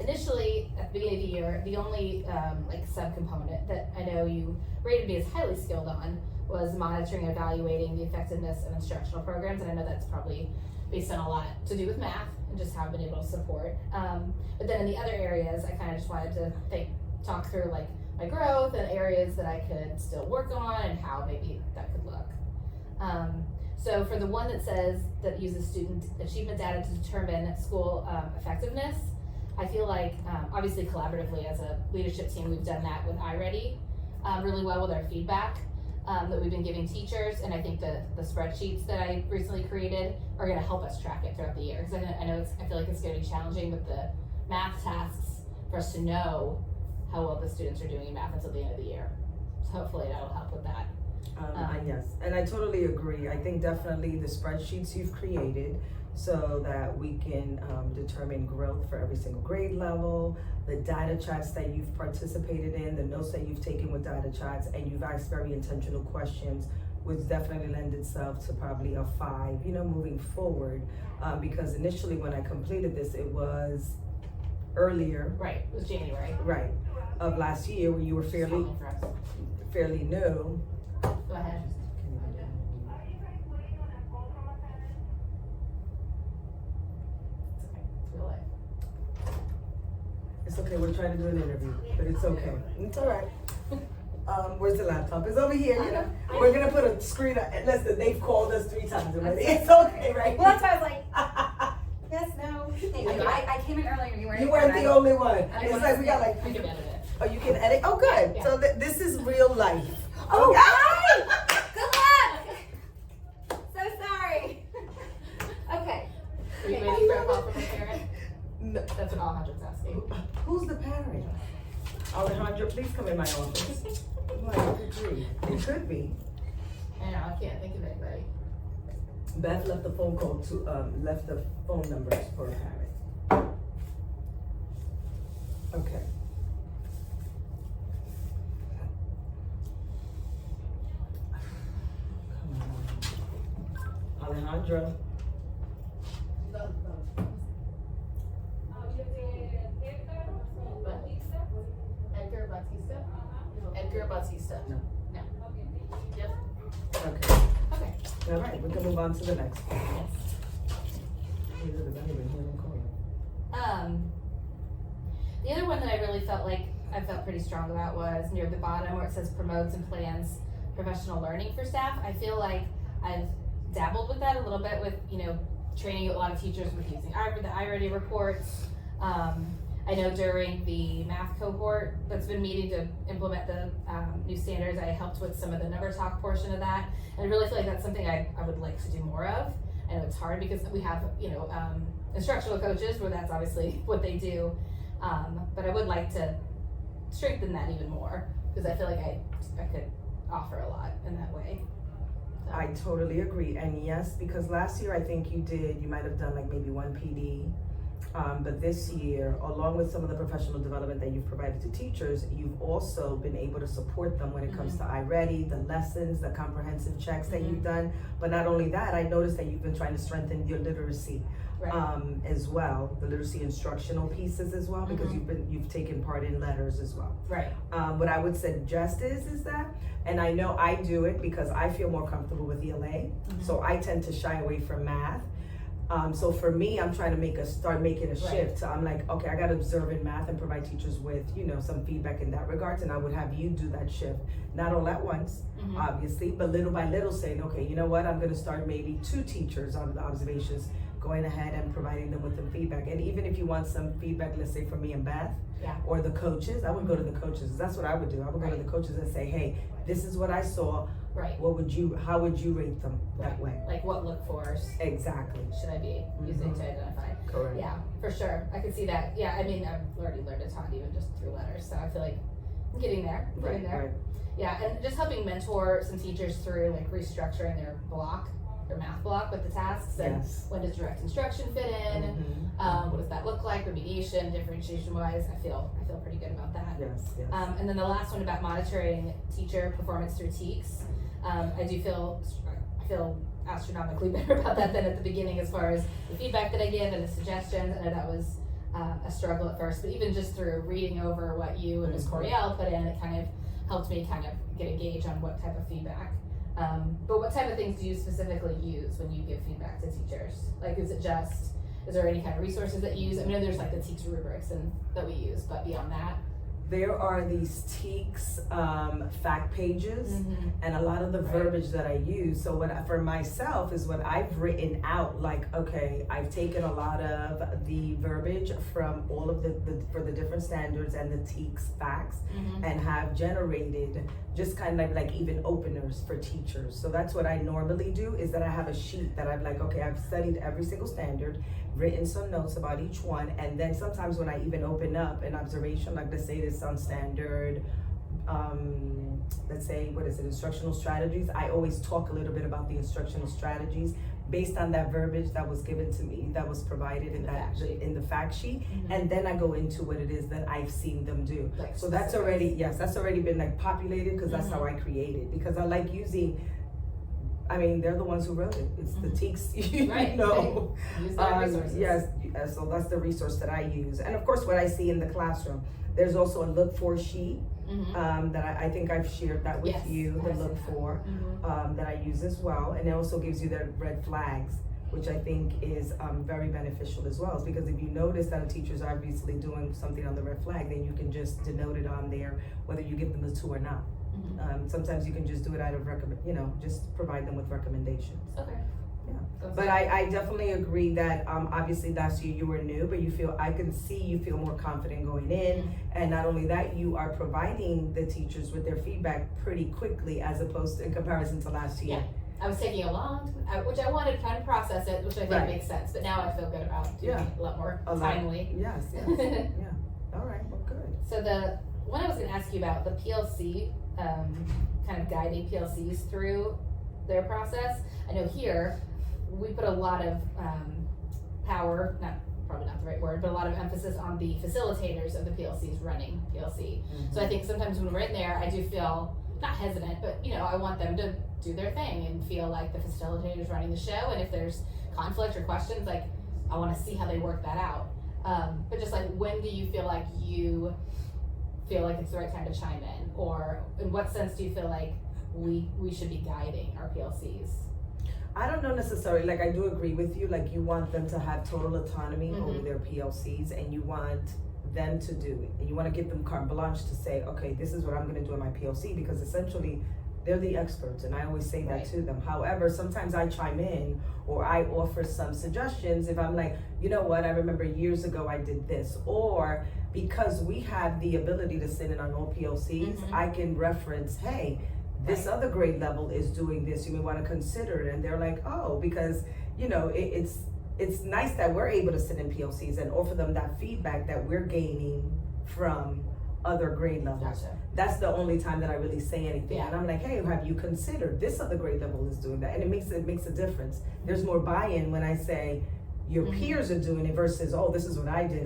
initially, at the beginning of the year, the only like subcomponent that I know you rated me as highly skilled on was monitoring and evaluating the effectiveness of instructional programs, and I know that's probably based on a lot to do with math and just how I've been able to support. But then in the other areas, I kind of just wanted to talk through like my growth and areas that I could still work on and how maybe that could look. So for the one that says that uses student achievement data to determine school effectiveness, I feel like obviously collaboratively as a leadership team, we've done that with iReady really well with our feedback that we've been giving teachers, and I think the spreadsheets that I recently created are going to help us track it throughout the year, because I feel like it's going to be challenging with the math tasks for us to know how well the students are doing in math until the end of the year. So hopefully that'll help with that. Yes, and I totally agree. I think definitely the spreadsheets you've created so that we can determine growth for every single grade level, the data chats that you've participated in, the notes that you've taken with data chats, and you've asked very intentional questions, would definitely lend itself to probably a 5, moving forward. Because initially when I completed this, it was earlier. Right, it was January. Right, of last year when you were fairly new. Go ahead. It's okay, we're trying to do an interview, but it's okay. It's all right. Where's the laptop? It's over here, We're gonna put a screen, listen, they've called us 3 times already. It's okay, right? Well, that's why I was like, yes, no. Thank you. I came in earlier, you weren't the only one. It's like we got like, we can edit it. Oh, you can edit? Oh, good. Yeah. So this is real life. Oh, Okay. good luck! So sorry. Okay. Are you waiting for a call from a parent? No. That's what Alejandro's asking. Who's the parent? Alejandro, please come in my office. Like, it could be. I know, I can't think of anybody. Beth left the phone call left the phone numbers for a parent. Okay. Come on. Alejandro. Edgar Bautista? No. No. Yep. Okay. Okay. All right, we can move on to the next one. Yes. Yes. The other one that I really felt like I felt pretty strong about was near the bottom where it says promotes and plans professional learning for staff. I feel like I've dabbled with that a little bit with, training a lot of teachers with using the iReady reports. I know during the math cohort that's been meeting to implement the new standards, I helped with some of the number talk portion of that. And I really feel like that's something I would like to do more of. I know it's hard because we have, instructional coaches where that's obviously what they do. But I would like to strengthen that even more because I feel like I could offer a lot in that way. So. I totally agree. And yes, because last year I think you might have done like maybe 1 PD. But this year, along with some of the professional development that you've provided to teachers, you've also been able to support them when it comes to iReady, the lessons, the comprehensive checks that you've done. But not only that, I noticed that you've been trying to strengthen your literacy as well, the literacy instructional pieces as well, because you've taken part in letters as well. Right. What I would suggest is that, and I know I do it because I feel more comfortable with ELA, so I tend to shy away from math. So for me, I'm trying to start making a shift. So I'm like, okay, I got to observe in math and provide teachers with, some feedback in that regards. And I would have you do that shift, not all at once, obviously, but little by little saying, okay, you know what? I'm going to start maybe 2 teachers on the observations, going ahead and providing them with some feedback. And even if you want some feedback, let's say from me and Beth, or the coaches, I would go to the coaches. That's what I would do. I would go to the coaches and say, hey, this is what I saw. Right. How would you rate them that way? Like what look fors Exactly. should I be using to identify? Correct. Yeah, for sure. I can see that. Yeah, I mean, I've already learned a ton even just through letters, so I feel like I'm getting there. Right. Yeah, and just helping mentor some teachers through like restructuring their math block with the tasks and when does direct instruction fit in? What does that look like? Remediation, differentiation wise, I feel pretty good about that. Yes. And then the last one about monitoring teacher performance through TEKS. I feel astronomically better about that than at the beginning as far as the feedback that I give and the suggestions. I know that was a struggle at first, but even just through reading over what you and Ms. Coriel put in, it kind of helped me kind of get a gauge on what type of feedback. But what type of things do you specifically use when you give feedback to teachers? Like, is there any kind of resources that you use? I mean, there's like the TEKS rubrics that we use, but beyond that? There are these TEKS fact pages, and a lot of the verbiage that I use. So for myself is what I've written out, like, okay, I've taken a lot of the verbiage from all of for the different standards and the TEKS facts, and have generated just kind of like even openers for teachers. So that's what I normally do, is that I have a sheet that I'm like, okay, I've studied every single standard, written some notes about each one, and then sometimes when I even open up an observation, like let's say this on standard, let's say, what is it, instructional strategies, I always talk a little bit about the instructional strategies based on that verbiage that was given to me, that was provided in the fact sheet, and then I go into what it is that I've seen them do. Like so that's already, that's already been like populated, because that's how I created, because I like using, I mean, they're the ones who wrote it. It's the TEKS, you know. Use their resources. Yes, so that's the resource that I use. And of course, what I see in the classroom. There's also a look for sheet that I think I've shared that with you, the look for, that I use as well. And it also gives you the red flags, which I think is very beneficial as well. Because if you notice that a teacher's obviously doing something on the red flag, then you can just denote it on there, whether you give them the 2 or not. Sometimes you can just do it out of just provide them with recommendations. Okay. Yeah. But I definitely agree that obviously last year you were new, but I can see you feel more confident going in. And not only that, you are providing the teachers with their feedback pretty quickly, as opposed to in comparison to last year. Yeah. I was taking which I wanted to kind of process it, which I think makes sense, but now I feel good about doing it a lot more timely. Yes. Yeah. All right, well, good. So the one I was going to ask you about, the PLC, kind of guiding PLCs through their process. I know here we put a lot of power, probably not the right word, but a lot of emphasis on the facilitators of the PLCs running PLC. So I think sometimes when we're in there, I do feel not hesitant, but I want them to do their thing and feel like the facilitator's running the show. And if there's conflict or questions, like I want to see how they work that out. But just like, when do you feel like it's the right time to chime in, or in what sense do you feel like we should be guiding our PLCs? I don't know necessarily, like I do agree with you, like you want them to have total autonomy over their PLCs, and you want them to do it, and you want to give them carte blanche to say, okay, this is what I'm going to do in my PLC, because essentially they're the experts, and I always say that to them. However, sometimes I chime in, or I offer some suggestions if I'm like, you know what, I remember years ago I did this, or because we have the ability to sit in on all PLCs, I can reference, hey, this other grade level is doing this, you may want to consider it. And they're like, oh, because it's nice that we're able to sit in PLCs and offer them that feedback that we're gaining from other grade levels. Gotcha. That's the only time that I really say anything. And I'm like, hey, have you considered this other grade level is doing that? And it makes a difference. There's more buy-in when I say your peers are doing it versus, oh, this is what I did